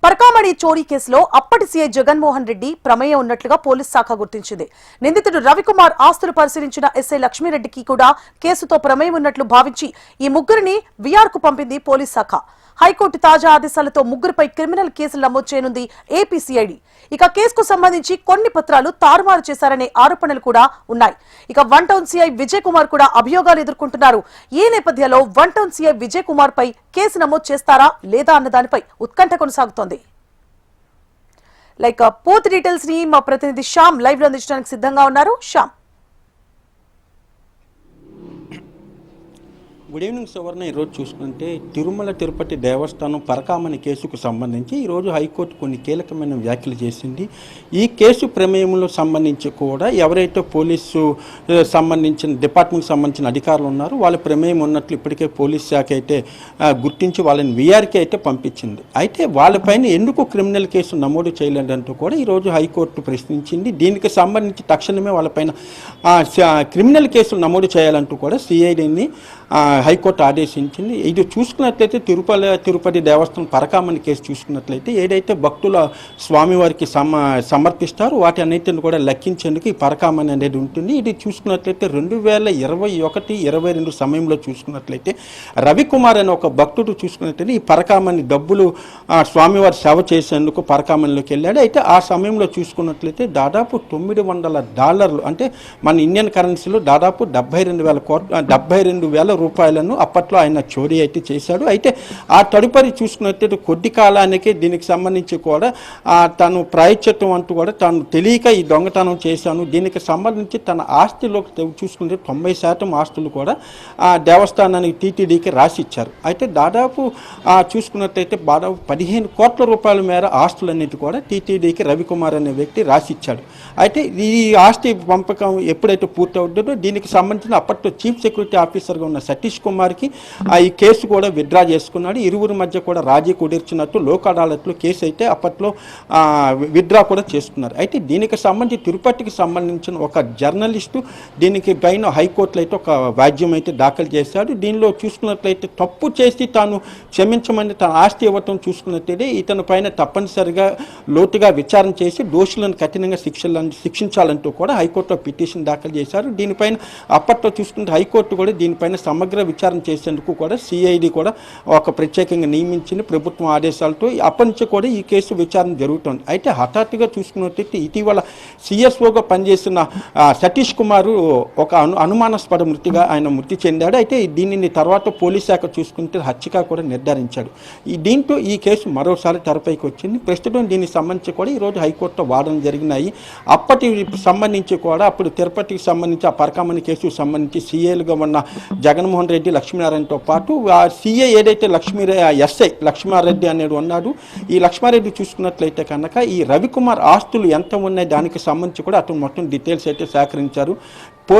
పరకామణి చోరీ కేసులో అప్పటి సీఐ జగన్మోహన్ రెడ్డి ప్రమేయం ఉన్నట్లుగా పోలీస్ శాఖ గుర్తించింది. నిందితుడు రవికుమార్ ఆస్తులు పరిశీలించిన ఎస్ఐ లక్ష్మీరెడ్డికి కూడా కేసుతో ప్రమేయం ఉన్నట్లు భావించి ఈ ముగ్గురిని విఆర్ కు పంపింది పోలీస్ శాఖ. హైకోర్టు తాజా ఆదేశాలతో ముగ్గురిపై క్రిమినల్ కేసులు నమోదు చేయనుంది ఏపీ సిఐడి. ఇక కేసుకు సంబంధించి కొన్ని పత్రాలు తారుమారు చేశారనే ఆరోపణలు కూడా ఉన్నాయి. ఇక one town CI Vijay Kumar కూడా అభియోగాలు ఎదుర్కొంటున్నారు. ఈ నేపథ్యంలో one town CI Vijay Kumar పై కేసు నమోదు చేస్తారా లేదా అన్న దానిపై ఉత్కంఠ కొనసాగుతోంది. పూర్తి డీటెయిల్స్ ని మా ప్రతినిధి శ్యామ్ లైవ్ లో అందించడానికి సిద్ధంగా ఉన్నారు. శ్యామ్, గుడ్ ఈవినింగ్ సువర్ణ. ఈరోజు చూసుకుంటే తిరుమల తిరుపతి దేవస్థానం పరకామణి కేసుకు సంబంధించి ఈరోజు హైకోర్టు కొన్ని కీలకమైన వ్యాఖ్యలు చేసింది. ఈ కేసు ప్రమేయంలో సంబంధించి కూడా ఎవరైతే పోలీసు సంబంధించిన డిపార్ట్మెంట్కి సంబంధించిన అధికారులు ఉన్నారో వాళ్ళ ప్రమేయం ఉన్నట్లు ఇప్పటికే పోలీస్ శాఖ అయితే గుర్తించి వాళ్ళని విఆర్కి అయితే పంపించింది. అయితే వాళ్ళపైన ఎందుకు క్రిమినల్ కేసు నమోదు చేయలేదంటూ కూడా ఈరోజు హైకోర్టు ప్రశ్నించింది. దీనికి సంబంధించి తక్షణమే వాళ్ళపైన క్రిమినల్ కేసులు నమోదు చేయాలంటూ కూడా సిఐడిని హైకోర్టు ఆదేశించింది. ఇది చూసుకున్నట్లయితే తిరుపతి దేవస్థానం పరకామణి కేసు చూసుకున్నట్లయితే ఏదైతే భక్తుల స్వామివారికి సమర్పిస్తారో వాటి అన్నిటిని కూడా లెక్కించేందుకు ఈ పరకామణి అనేది ఉంటుంది. ఇది చూసుకున్నట్లయితే 2021-22 సమయంలో చూసుకున్నట్లయితే రవికుమార్ అనే ఒక భక్తుడు చూసుకున్నట్లయితే ఈ పరకామణి డబ్బులు స్వామివారి సేవ చేసేందుకు పరకామణిలోకి వెళ్ళాడు. అయితే ఆ సమయంలో చూసుకున్నట్లయితే దాదాపు $900 అంటే మన ఇండియన్ కరెన్సీలో దాదాపు 72,000 రూపాయలను అప్పట్లో ఆయన చోరీ అయితే చేశాడు. అయితే ఆ తదుపరి చూసుకున్నట్లయితే కొద్ది కాలానికి దీనికి సంబంధించి కూడా తను ప్రాయశ్చిత్తం అంటూ కూడా తాను తెలియక ఈ దొంగతనం చేశాను, దీనికి సంబంధించి తన ఆస్తిలో చూసుకుంటే 90% ఆస్తులు కూడా దేవస్థానానికి టీటీడీకి రాసి ఇచ్చారు. అయితే దాదాపు చూసుకున్నట్లయితే దాదాపు 15 కోట్ల రూపాయల మేర ఆస్తులన్నిటి కూడా టీటీడీకి రవికుమార్ అనే వ్యక్తి రాసి ఇచ్చాడు. అయితే ఈ ఆస్తి పంపకం ఎప్పుడైతే పూర్తి అవుతుందో దీనికి సంబంధించిన అప్పట్లో చీఫ్ సెక్యూరిటీ ఆఫీసర్గా ఉన్న సతీష్ కుమార్కి ఈ కేసు కూడా విత్డ్రా చేసుకున్నాడు. ఇరువురి మధ్య కూడా రాజీ కుదిర్చినట్టు లోక్ అదాలత్లో కేసు అయితే అప్పట్లో విత్డ్రా కూడా చేసుకున్నారు. అయితే దీనికి సంబంధించి తిరుపతికి సంబంధించిన ఒక జర్నలిస్టు దీనికి పైన హైకోర్టులో అయితే ఒక వ్యాజ్యం అయితే దాఖలు చేశాడు. దీనిలో చూసుకున్నట్లయితే తప్పు చేసి తాను క్షమించమని తన ఆస్తి ఇవ్వటం చూసుకున్నట్లయితే ఇతని పైన తప్పనిసరిగా లోతుగా విచారణ చేసి దోషులను కఠినంగా శిక్షించాలంటూ కూడా హైకోర్టులో పిటిషన్ దాఖలు చేశారు. దీనిపైన అప్పట్లో చూసుకుంటే హైకోర్టు కూడా దీనిపైన సమగ్ర విచారణ చేసేందుకు కూడా సిఐడి కూడా ఒక ప్రత్యేకంగా నియమించిన ప్రభుత్వం ఆదేశాలతో అప్పటి నుంచి కూడా ఈ కేసు విచారణ జరుగుతుంది. అయితే హఠాత్తుగా చూసుకున్నట్లయితే ఇటీవల సిఎస్ఓగా పనిచేసిన సతీష్ కుమార్ ఒక అనుమానాస్పద మృతిగా ఆయన మృతి చెందాడు. అయితే దీనిని తర్వాత పోలీస్ శాఖ చూసుకుంటే హత్యగా కూడా నిర్ధారించాడు. దీంతో ఈ కేసు మరోసారి తెరపైకి వచ్చింది. ప్రస్తుతం దీనికి సంబంధించి కూడా ఈరోజు హైకోర్టులో వాదనలు జరిగినాయి. అప్పటి సంబంధించి కూడా అప్పుడు తిరుపతికి సంబంధించి ఆ పరకామణి కేసుకు సంబంధించి సిఐలుగా ఉన్న జగన్మోహన్ రెడ్డి, లక్ష్మీనారాయణతో పాటు సిఐ ఏదైతే ఎస్ఐ లక్ష్మారెడ్డి అనేది ఉన్నాడు. ఈ లక్ష్మారెడ్డి చూసుకున్నట్లయితే కనుక ఈ రవికుమార్ ఆస్తులు ఎంత ఉన్నాయి దానికి సంబంధించి కూడా అతను మొత్తం డీటెయిల్స్ అయితే సేకరించారు.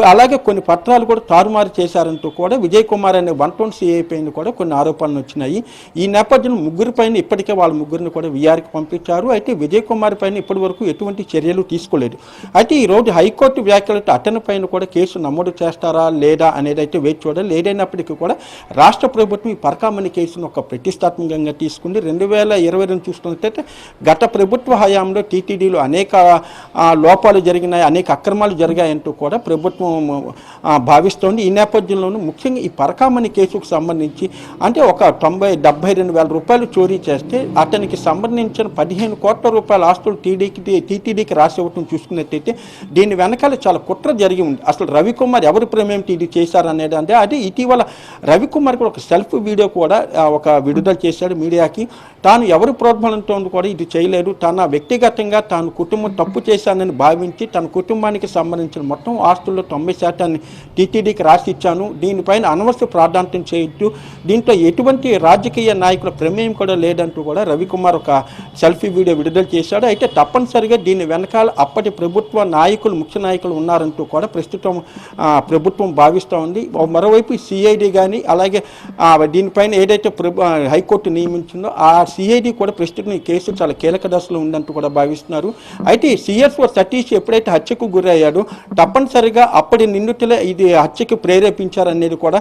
అలాగే కొన్ని పత్రాలు కూడా తారుమారు చేశారంటూ కూడా విజయ్ కుమార్ అనే వన్ టౌన్ సిఐ పైన కూడా కొన్ని ఆరోపణలు వచ్చినాయి. ఈ నేపథ్యంలో ముగ్గురు పైన ఇప్పటికే వాళ్ళ ముగ్గురిని కూడా విఆర్కి పంపించారు. అయితే విజయ్ కుమార్ పైన ఇప్పటి వరకు ఎటువంటి చర్యలు తీసుకోలేదు. అయితే ఈరోజు హైకోర్టు వ్యాఖ్యలతో అతని పైన కూడా కేసు నమోదు చేస్తారా లేదా అనేది అయితే వేచి చూడాలి. ఏదైనప్పటికీ కూడా రాష్ట్ర ప్రభుత్వం ఈ పరకామణి కేసును ఒక ప్రతిష్టాత్మకంగా తీసుకుంది. 2022 చూసుకున్నట్లయితే గత ప్రభుత్వ హయాంలో టీటీడీలో అనేక లోపాలు జరిగినాయి, అనేక అక్రమాలు జరిగాయంటూ కూడా ప్రభుత్వం భావిస్తోంది. ఈ నేపథ్యంలోనూ ముఖ్యంగా ఈ పరకామణి కేసుకు సంబంధించి అంటే ఒక 72,000 రూపాయలు చోరీ చేస్తే అతనికి సంబంధించిన 15 కోట్ల రూపాయల ఆస్తులు టీటీడీకి రాసి ఇవ్వటం చూసుకున్నట్టయితే దీని వెనకాల చాలా కుట్ర జరిగి ఉంది. అసలు రవికుమార్ ఎవరి ప్రమేయం టీడీ చేశారనేది అంటే అదే ఇటీవల రవికుమార్ కూడా ఒక సెల్ఫ్ వీడియో కూడా ఒక విడుదల చేశాడు మీడియాకి. తాను ఎవరి ప్రోద్బలంతో కూడా ఇది చేయలేదు, తన వ్యక్తిగతంగా తాను కుటుంబం తప్పు చేశానని భావించి తన కుటుంబానికి సంబంధించిన మొత్తం ఆస్తుల్లో 90% టీటీడీకి రాసి ఇచ్చాను, దీనిపైన అనవసర ప్రాధాన్యత చేయొద్దు, దీంట్లో ఎటువంటి రాజకీయ నాయకుల ప్రమేయం కూడా లేదంటూ కూడా రవికుమార్ ఒక సెల్ఫీ వీడియో విడుదల చేశాడు. అయితే తప్పనిసరిగా దీని వెనకాల అప్పటి ప్రభుత్వ నాయకులు, ముఖ్య నాయకులు ఉన్నారంటూ కూడా ప్రస్తుతం ప్రభుత్వం భావిస్తూ ఉంది. మరోవైపు సిఐడి కానీ అలాగే దీనిపైన ఏదైతే హైకోర్టు నియమించిందో ఆ సిఐడి కూడా ప్రస్తుతం ఈ కేసు చాలా కీలక దశలో ఉందంటూ కూడా భావిస్తున్నారు. అయితే సిఎస్ఓ సతీష్ ఎప్పుడైతే హత్యకు గురయ్యాడో తప్పనిసరిగా అప్పటి నిందితులే ఇది హత్యకు ప్రేరేపించారనేది కూడా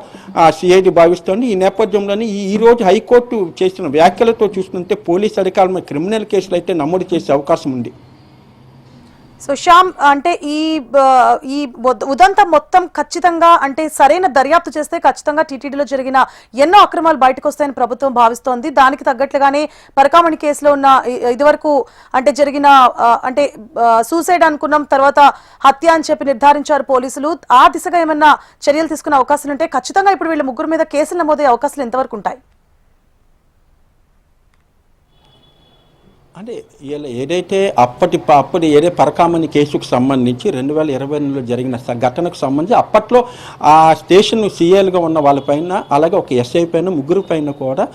సిఐడి భావిస్తోంది. ఈ నేపథ్యంలోనే ఈ రోజు హైకోర్టు చేసిన వ్యాఖ్యలతో చూస్తుంటే పోలీసు అధికారుల మీద క్రిమినల్ కేసులు అయితే నమోదు చేసే అవకాశం ఉంది. సో శ్యామ్, అంటే ఈ ఉదంతం మొత్తం ఖచ్చితంగా అంటే సరైన దర్యాప్తు చేస్తే ఖచ్చితంగా టీటీడీలో జరిగిన ఎన్నో అక్రమాలు బయటకు వస్తాయని ప్రభుత్వం భావిస్తోంది. దానికి తగ్గట్లుగానే పరకామణి కేసులో ఉన్న ఇదివరకు అంటే జరిగిన అంటే సూసైడ్ అనుకున్నాం, తర్వాత హత్య అని చెప్పి నిర్ధారించారు పోలీసులు. ఆ దిశగా ఏమన్నా చర్యలు తీసుకునే అవకాశాలు ఉంటే ఖచ్చితంగా ఇప్పుడు వీళ్ళ ముగ్గురు మీద కేసులు నమోదయ్యే అవకాశాలు ఎంతవరకు ఉంటాయి? అంటే ఏదైతే అప్పటి ఏదే పరకామణి కేసుకు సంబంధించి 2022లో జరిగిన ఘటనకు సంబంధించి అప్పట్లో ఆ స్టేషన్ సీఏలుగా ఉన్న వాళ్ళపైన అలాగే ఒక ఎస్ఐ పైన ముగ్గురు పైన కూడా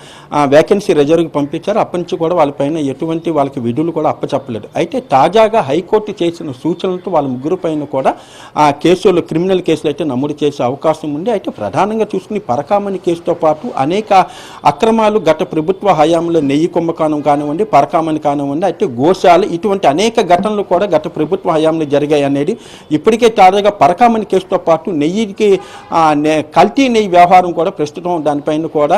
వేకెన్సీ రిజర్వ్కి పంపించారు. అప్పటి నుంచి కూడా వాళ్ళపైన ఎటువంటి వాళ్ళకి విధులు కూడా అప్పచెప్పలేదు. అయితే తాజాగా హైకోర్టు చేసిన సూచనలతో వాళ్ళ ముగ్గురు పైన కూడా ఆ కేసులు క్రిమినల్ కేసులు అయితే నమోదు చేసే అవకాశం ఉంది. అయితే ప్రధానంగా చూసుకుని పరకామణి కేసుతో పాటు అనేక అక్రమాలు గత ప్రభుత్వ హయాంలో నెయ్యి కుంభకోణం కానివ్వండి, పరకామణి కానివ్వండి, అయితే గోశాల ఇటువంటి అనేక ఘటనలు కూడా గత ప్రభుత్వ హయాంలో జరిగాయి అనేది ఇప్పటికే తాజాగా పరకామణి కేసుతో పాటు నెయ్యికి కల్తీ నెయ్యి వ్యవహారం కూడా ప్రస్తుతం దానిపైన కూడా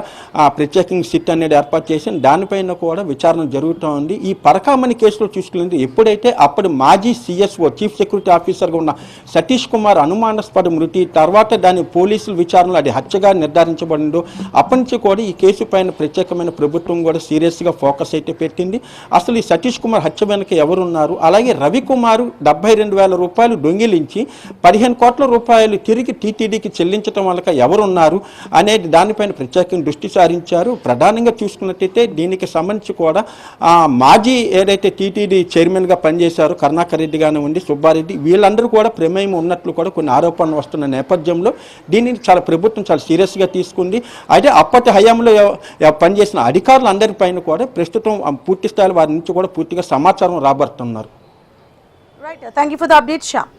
ప్రత్యేకంగా సిట్ అనేది ఏర్పాటు చేసి దానిపైన కూడా విచారణ జరుగుతూ ఉంది. ఈ పరకామణి కేసులో చూసుకునేది ఎప్పుడైతే అప్పుడు మాజీ సిఎస్ఓ చీఫ్ సెక్యూరిటీ ఆఫీసర్గా ఉన్న సతీష్ కుమార్ అనుమానాస్పద మృతి తర్వాత దాని పోలీసుల విచారణలో అది హత్యగా నిర్ధారించబడిందో అప్పటి నుంచి కూడా ఈ కేసు పైన ప్రత్యేకమైన ప్రభుత్వం కూడా సీరియస్గా ఫోకస్ అయితే పెట్టింది. అసలు ఈ సతీష్ కుమార్ హత్య వెనుక ఎవరున్నారు, అలాగే రవికుమారు 72,000 రూపాయలు దొంగిలించి 15 కోట్ల రూపాయలు తిరిగి టీటీడీకి చెల్లించడం వల్ల ఎవరున్నారు అనేది దానిపైన ప్రత్యేకంగా దృష్టి సారించారు. ప్రధానంగా చూసుకున్నట్టయితే దీనికి సంబంధించి కూడా మాజీ ఏదైతే టీటీడీ చైర్మన్గా పనిచేశారు కరుణాకర్ రెడ్డి కానివ్వండి, సుబ్బారెడ్డి, వీళ్ళందరూ కూడా ప్రమేయం ఉన్నట్లు కూడా కొన్ని ఆరోపణలు వస్తున్న నేపథ్యంలో దీనిని ప్రభుత్వం చాలా సీరియస్గా తీసుకుంది. అయితే అప్పటి హయాంలో పనిచేసిన అధికారులందరిపైన కూడా ప్రస్తుతం పూర్తి స్థాయిలో వారి నుంచి కూడా పూర్తిగా సమాచారం రాబడుతున్నారు. Right, thank you for the update Shyam.